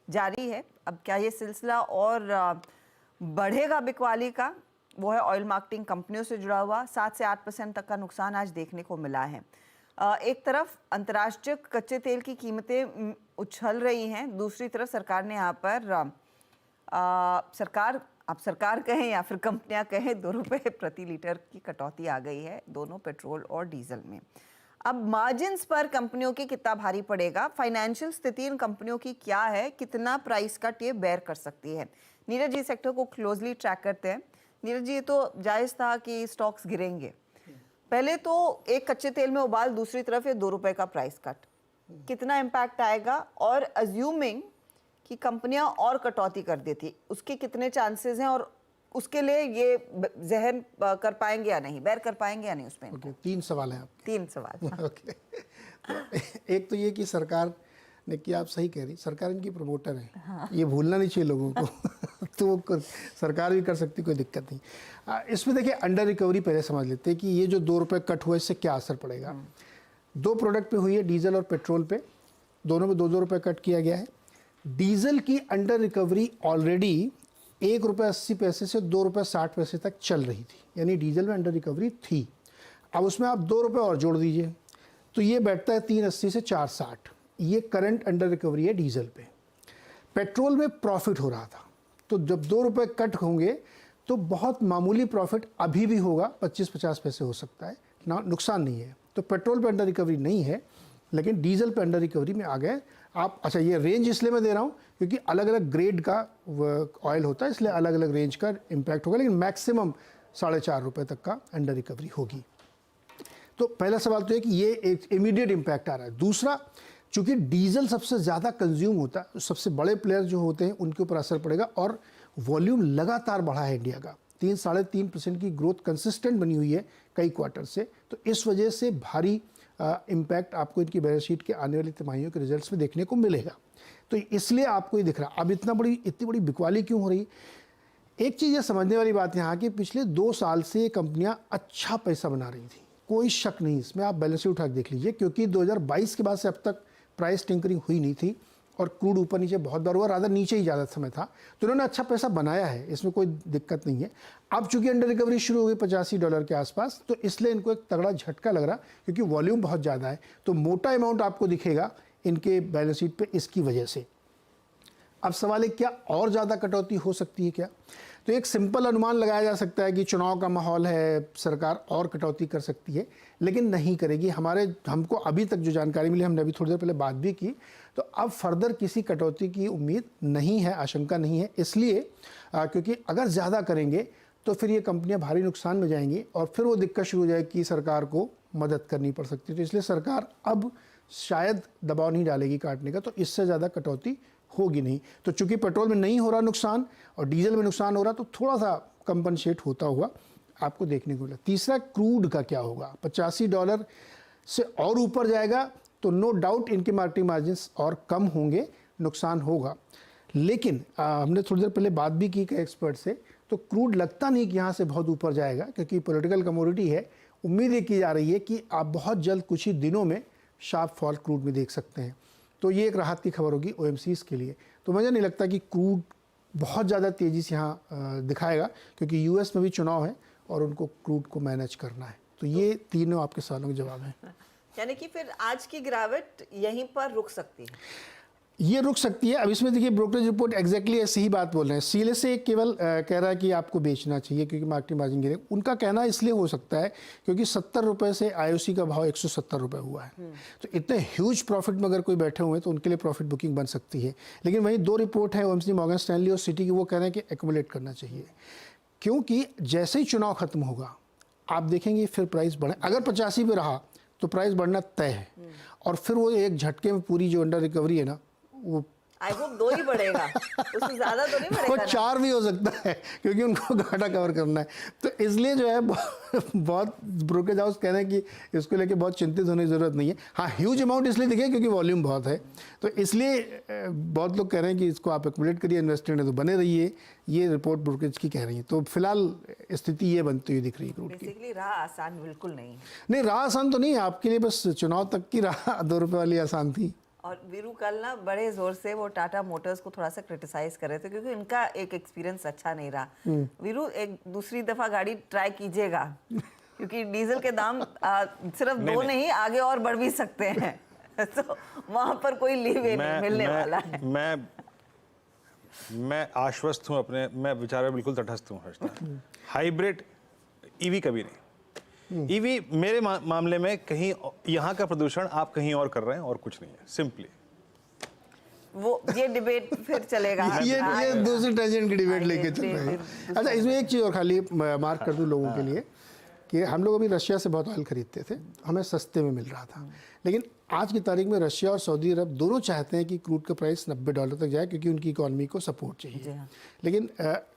जारी है। अब क्या ये सिलसिला और बढ़ेगा बिकवाली का, वो है ऑयल मार्केटिंग कंपनियों से जुड़ा हुआ। 7 से 8% तक का नुकसान आज देखने को मिला है। एक तरफ अंतर्राष्ट्रीय कच्चे तेल की कीमतें उछल रही हैं, दूसरी तरफ सरकार ने यहाँ पर सरकार कहें या फिर कंपनियां कहें, 2 रुपये प्रति लीटर की कटौती आ गई है दोनों पेट्रोल और डीजल में। अब मार्जिन्स पर कंपनियों की कितना भारी पड़ेगा, फाइनेंशियल स्थिति इन कंपनियों की क्या है, कितना प्राइस कट ये बेयर कर सकती है। नीरज जी सेक्टर को क्लोजली ट्रैक करते हैं। नीरज जी, ये तो जायज़ था कि स्टॉक्स गिरेंगे, पहले तो एक कच्चे तेल में उबाल, दूसरी तरफ ये 2 रुपए का प्राइस कट, कितना इम्पैक्ट आएगा? और अज्यूमिंग कि कंपनियां और कटौती कर देती, उसके कितने चांसेस हैं और उसके लिए ये जहन कर पाएंगे या नहीं, बेर कर पाएंगे या नहीं उसमें? ओके, 3 सवाल हैं आपके। 3 सवाल। ओके, तो एक तो ये कि सरकार ने किया, आप सही कह रही, सरकार इनकी प्रमोटर है। हाँ। ये भूलना नहीं चाहिए लोगों को। तो सरकार भी कर सकती, कोई दिक्कत नहीं। इसमें देखिए, अंडर रिकवरी पहले समझ लेते हैं कि ये जो 2 रुपये कट हुआ, इससे क्या असर पड़ेगा। 2 प्रोडक्ट पे हुई है, डीजल और पेट्रोल पे, दोनों में 2-2 रुपये कट किया गया है। डीजल की अंडर रिकवरी ऑलरेडी 1 रुपये 80 पैसे से 2 रुपये 60 पैसे तक चल रही थी, यानी डीजल में अंडर रिकवरी थी। अब उसमें आप 2 रुपये और जोड़ दीजिए तो ये बैठता है 380 से 460। ये करंट अंडर रिकवरी है डीजल पे। पेट्रोल में प्रॉफिट हो रहा था, तो जब 2 रुपये कट होंगे तो बहुत मामूली प्रॉफिट अभी भी होगा, 25-50 पैसे हो सकता है ना, नुकसान नहीं है। तो पेट्रोल पे अंडर रिकवरी नहीं है, लेकिन डीजल पे अंडर रिकवरी में आ गए आप। अच्छा, ये रेंज इसलिए मैं दे रहा हूँ क्योंकि अलग अलग ग्रेड का ऑयल होता है, इसलिए अलग अलग रेंज का इम्पैक्ट होगा, लेकिन मैक्सिमम 4.5 रुपये तक का अंडर रिकवरी होगी। तो पहला सवाल तो है कि ये एक इमीडिएट इम्पैक्ट आ रहा है। दूसरा, चूँकि डीजल सबसे ज़्यादा कंज्यूम होता है, सबसे बड़े प्लेयर जो होते हैं उनके ऊपर असर पड़ेगा, और वॉल्यूम लगातार बढ़ा है इंडिया का। 3-3.5% की ग्रोथ कंसिस्टेंट बनी हुई है कई क्वार्टर से, तो इस वजह से भारी इम्पैक्ट आपको इनकी बैलेंस शीट के आने वाली तिमाहियों के रिजल्ट्स में देखने को मिलेगा। तो इसलिए आपको ये दिख रहा। अब इतनी बड़ी बिकवाली क्यों हो रही? एक चीज़ ये समझने वाली बात यहाँ कि पिछले 2 साल से ये कंपनियाँ अच्छा पैसा बना रही थी, कोई शक नहीं इसमें। आप बैलेंस शीट उठा के देख लीजिए, क्योंकि 2022 के बाद से अब तक प्राइस टिंकरिंग हुई नहीं थी और क्रूड ऊपर नीचे बहुत बार हुआ, रादर नीचे ही ज़्यादा समय था, तो उन्होंने अच्छा पैसा बनाया है, इसमें कोई दिक्कत नहीं है। अब चूंकि अंडर रिकवरी शुरू हो गई $85 के आसपास, तो इसलिए इनको एक तगड़ा झटका लग रहा, क्योंकि वॉल्यूम बहुत ज़्यादा है, तो मोटा अमाउंट आपको दिखेगा इनके बैलेंस शीट पे इसकी वजह से। अब सवाल है, क्या और ज़्यादा कटौती हो सकती है क्या? तो एक सिंपल अनुमान लगाया जा सकता है कि चुनाव का माहौल है, सरकार और कटौती कर सकती है, लेकिन नहीं करेगी। हमको अभी तक जो जानकारी मिली, हमने अभी थोड़ी देर पहले बात भी की, तो अब फर्दर किसी कटौती की उम्मीद नहीं है, आशंका नहीं है, इसलिए क्योंकि अगर ज़्यादा करेंगे तो फिर ये कंपनियां भारी नुकसान में जाएंगी और फिर वो दिक्कत शुरू हो जाएगी कि सरकार को मदद करनी पड़ सकती है। तो इसलिए सरकार अब शायद दबाव नहीं डालेगी काटने का, तो इससे ज़्यादा कटौती होगी नहीं। तो चूंकि पेट्रोल में नहीं हो रहा नुकसान और डीजल में नुकसान हो रहा, तो थोड़ा सा कंपनसेट होता हुआ आपको देखने को मिला। तीसरा, क्रूड का क्या होगा? $85 से और ऊपर जाएगा तो नो डाउट इनके मार्केटिंग मार्जिन्स और कम होंगे, नुकसान होगा। लेकिन हमने थोड़ी देर पहले बात भी की एक्सपर्ट से, तो क्रूड लगता नहीं कि यहाँ से बहुत ऊपर जाएगा, क्योंकि पॉलिटिकल कमोडिटी है। उम्मीद ये की जा रही है कि आप बहुत जल्द कुछ ही दिनों में शार्प फॉल क्रूड में देख सकते हैं। तो ये एक राहत की खबर होगी OMCs के लिए। तो मुझे नहीं लगता कि क्रूड बहुत ज़्यादा तेज़ी से यहाँ दिखाएगा, क्योंकि US में भी चुनाव है और उनको क्रूड को मैनेज करना है। तो ये तीनों आपके सवालों के जवाब हैं। यानी कि फिर आज की गिरावट यहीं पर रुक सकती है? ये रुक सकती है। अब इसमें देखिए, ब्रोकरेज रिपोर्ट एग्जैक्टली ऐसी ही बात बोल रहे हैं। CLSA केवल कह रहा है कि आपको बेचना चाहिए क्योंकि मार्केटिंग मार्जिन गिरे। उनका कहना इसलिए हो सकता है क्योंकि 70 रुपये से IOC का भाव 170 रुपये हुआ है, तो इतने ह्यूज प्रॉफिट में अगर कोई बैठे हुए हैं तो उनके लिए प्रॉफिट बुकिंग बन सकती है। लेकिन वहीं 2 रिपोर्ट है OMC, मॉर्गन स्टैनली और सिटी की, वो कह रहे हैं कि एक्यूमुलेट करना चाहिए, क्योंकि जैसे ही चुनाव खत्म होगा आप देखेंगे फिर प्राइस बढ़े। अगर 85 पे रहा तो प्राइस बढ़ना तय है, और फिर वो एक झटके में पूरी जो अंडर रिकवरी है ना, वो आई होप 2 ही बढ़ेगा, उससे ज़्यादा तो नहीं बढ़ेगा। वो 4 भी हो सकता है, क्योंकि उनको घाटा कवर करना है। तो इसलिए जो है बहुत ब्रोकरेज हाउस कह रहे हैं कि इसको लेके बहुत चिंतित होने की ज़रूरत नहीं है। हाँ, ह्यूज अमाउंट इसलिए दिखे क्योंकि वॉल्यूम बहुत है, तो इसलिए बहुत लोग कह रहे हैं कि इसको आप एक्यूमुलेट करिए, इन्वेस्टमेंट है तो बने रहिए। ये रिपोर्ट ब्रोकरेज की कह रही है। तो फिलहाल स्थिति ये बनती हुई दिख रही है क्रूड की। बेसिकली राह आसान बिल्कुल नहीं है। नहीं, राह आसान तो नहीं है आपके लिए, बस चुनाव तक की राह 2 रुपये वाली आसान थी। और वीरू कल ना बड़े जोर से वो टाटा मोटर्स को थोड़ा सा क्रिटिसाइज कर रहे थे क्योंकि उनका एक एक्सपीरियंस अच्छा नहीं रहा। वीरू एक दूसरी दफा गाड़ी ट्राई कीजिएगा क्योंकि डीजल के दाम सिर्फ दो नहीं आगे और बढ़ भी सकते हैं तो वहां पर कोई लीवे नहीं मिलने वाला है। मैं आश्वस्त हूं अपने, मैं विचार में बिल्कुल तटस्थ हूं हर्षदा। हाइब्रिड ईवी कभी नहीं। ईवी मेरे मामले में कहीं यहाँ का प्रदूषण आप कहीं और कर रहे हैं और कुछ नहीं है, सिंपली। वो ये डिबेट फिर चलेगा। ये दूसरी टेंशन की डिबेट लेके चल रहे हैं। अच्छा, इसमें एक चीज़ और खाली मार्क कर दूं लोगों के लिए कि हम लोग अभी रशिया से बहुत ऑयल खरीदते थे, हमें सस्ते में मिल रहा था, लेकिन आज की तारीख में रशिया और सऊदी अरब दोनों चाहते हैं कि क्रूड का प्राइस $90 तक जाए क्योंकि उनकी इकोनॉमी को सपोर्ट चाहिए। लेकिन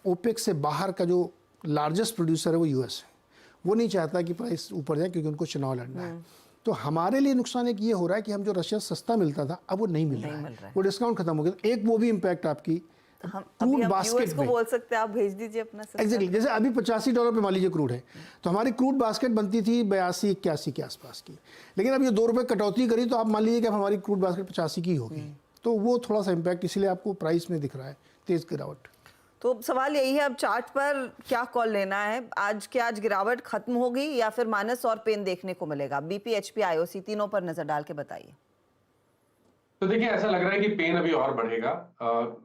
ओपेक से बाहर का जो लार्जेस्ट प्रोड्यूसर है वो यूएस है, वो नहीं चाहता कि प्राइस ऊपर जाए क्योंकि उनको चुनाव लड़ना है। तो हमारे लिए नुकसान एक ये हो रहा है कि हम जो रशिया सस्ता मिलता था अब वो नहीं मिल रहा है, वो डिस्काउंट खत्म हो गया। एक वो भी इम्पैक्ट आपकी हम क्रूड बास्केट को बोल सकते हैं आप भेज दीजिए अपना एग्जैक्टली। जैसे अभी $85 पे मान लीजिए क्रूड है, तो हमारी क्रूड बास्केट बनती थी 82-81 के आसपास की, लेकिन अब ये ₹2 कटौती करी तो आप मान लीजिए कि अब हमारी क्रूड बास्केट 85 की होगी। तो वो थोड़ा सा इम्पैक्ट इसलिए आपको प्राइस में दिख रहा है तेज गिरावट। तो सवाल यही है अब चार्ट पर क्या कॉल लेना है, आज गिरावट खत्म होगी या फिर माइनस और पेन देखने को मिलेगा? बीपी, एचपी, आईओसी तीनों पर नजर डाल के बताइए। तो देखिए, ऐसा लग रहा है कि पेन अभी और बढ़ेगा,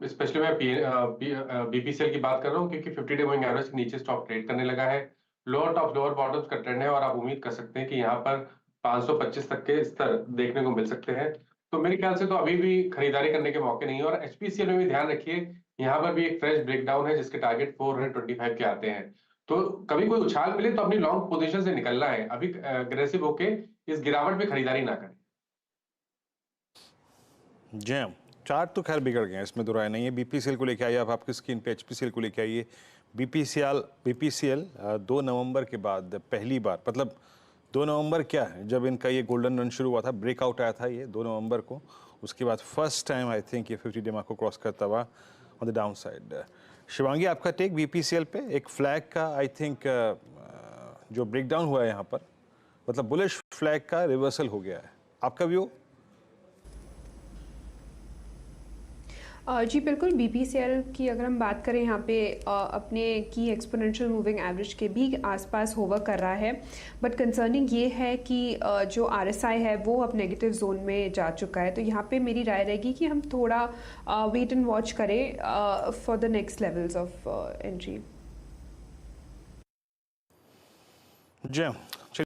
स्पेशली मैं बीपीसीएल की बात कर रहा हूँ क्योंकि 50 डे मूविंग एवरेज के नीचे स्टॉक ट्रेड करने लगा है। लोअर टॉप लोअर बॉटम्स का ट्रेंड है और आप उम्मीद कर सकते हैं कि यहाँ पर 525 तक के स्तर देखने को मिल सकते हैं। तो मेरे ख्याल से तो अभी भी खरीदारी करने के मौके नहीं है। और एचपीसीएल में भी ध्यान रखिए, यहाँ पर भी एक फ्रेश ब्रेकडाउन है जिसके टारगेट 425 के आते हैं। तो कभी कोई उछाल मिले तो अपनी लॉन्ग पोजीशन से निकलना है, अभी अग्रेसिव होके इस गिरावट में खरीदारी ना करें। जैम चार्ट तो खैर बिगड़ गए हैं, इसमें दो राय नहीं है। बीपीसीएल को लेके आइए, आप आपकी स्क्रीन पे एचपीसीएल को लेके आइए। बीपीसीएल 2 नवंबर के बाद पहली बार, मतलब 2 नवंबर क्या है, जब इनका ये गोल्डन रन शुरू हुआ था, ब्रेकआउट आया था ये 2 नवंबर को, उसके बाद फर्स्ट टाइम आई थिंक ये 50 डे मार्क को क्रॉस करता हुआ on the down side. Shivangi, आपका टेक बीपीसीएल पे एक फ्लैग का आई थिंक जो ब्रेकडाउन हुआ है यहाँ पर, मतलब बुलिश फ्लैग का रिवर्सल हो गया है, आपका व्यू? जी बिल्कुल, बीपीसीएल की अगर हम बात करें यहाँ पे अपने की एक्सपोनेंशियल मूविंग एवरेज के भी आसपास होवर कर रहा है, बट कंसर्निंग ये है कि जो आरएसआई है वो अब नेगेटिव जोन में जा चुका है। तो यहाँ पे मेरी राय रहेगी कि हम थोड़ा वेट एंड वॉच करें for the next levels of entry. जी चलिए।